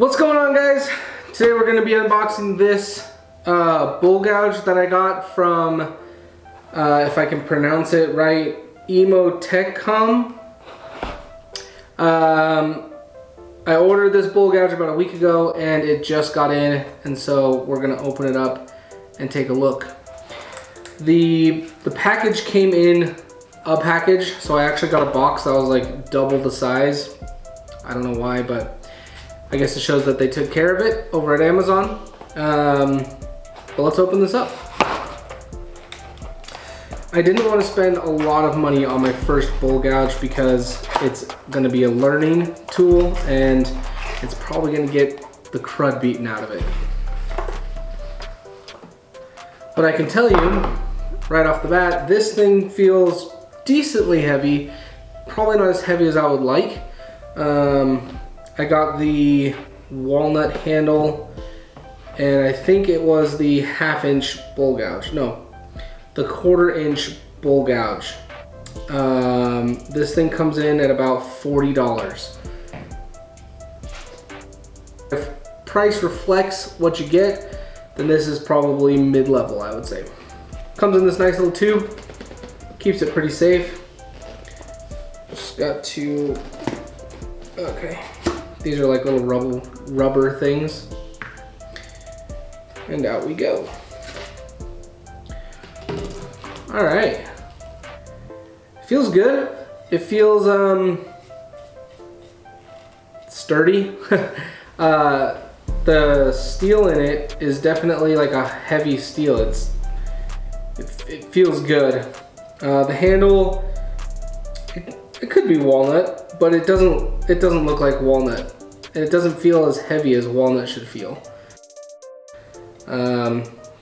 What's going on, guys? Today we're going to be unboxing this bull gouge that I got from, if I can pronounce it right, Imotechom. I ordered this bull gouge about a week ago and it just got in, and so we're going to open it up and take a look. The package came in a package, so I actually got a box that was like double the size. I don't know why, but I guess it shows that they took care of it over at Amazon. But let's open this up. I didn't want to spend a lot of money on my first bull gouge because it's going to be a learning tool and it's probably going to get the crud beaten out of it. But I can tell you right off the bat, this thing feels decently heavy. Probably not as heavy as I would like. I got the walnut handle, and I think it was the 1/2 inch bull gouge. No, the 1/4 inch bull gouge. This thing comes in at about $40. If price reflects what you get, then this is probably mid-level, I would say. Comes in this nice little tube, keeps it pretty safe. Just got to, okay. These are like little rubber things. And out we go. All right. Feels good. It feels sturdy. The steel in it is definitely like a heavy steel. It feels good. The handle, it could be walnut, but it doesn't look like walnut. And it doesn't feel as heavy as walnut should feel.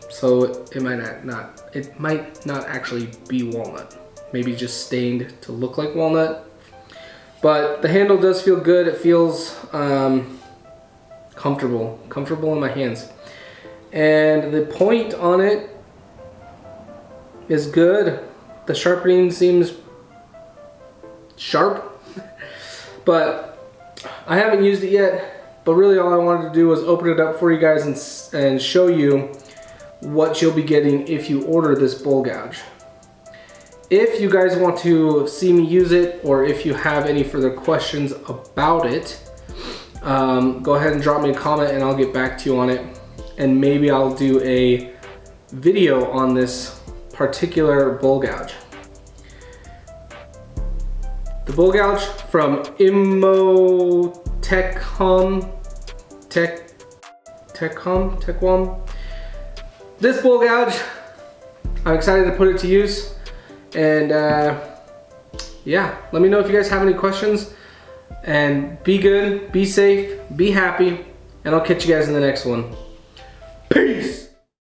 So it might not actually be walnut. Maybe just stained to look like walnut. But the handle does feel good. It feels comfortable in my hands. And the point on it is good. The sharpening seems sharp, but I haven't used it yet. But really all I wanted to do was open it up for you guys and show you what you'll be getting if you order this bull gouge. If you guys want to see me use it, or if you have any further questions about it, go ahead and drop me a comment and I'll get back to you on it. And maybe I'll do a video on this particular bull gouge. The bull gouge from Imotechom. This bull gouge, I'm excited to put it to use. And yeah, let me know if you guys have any questions. And be good, be safe, be happy, and I'll catch you guys in the next one. Peace!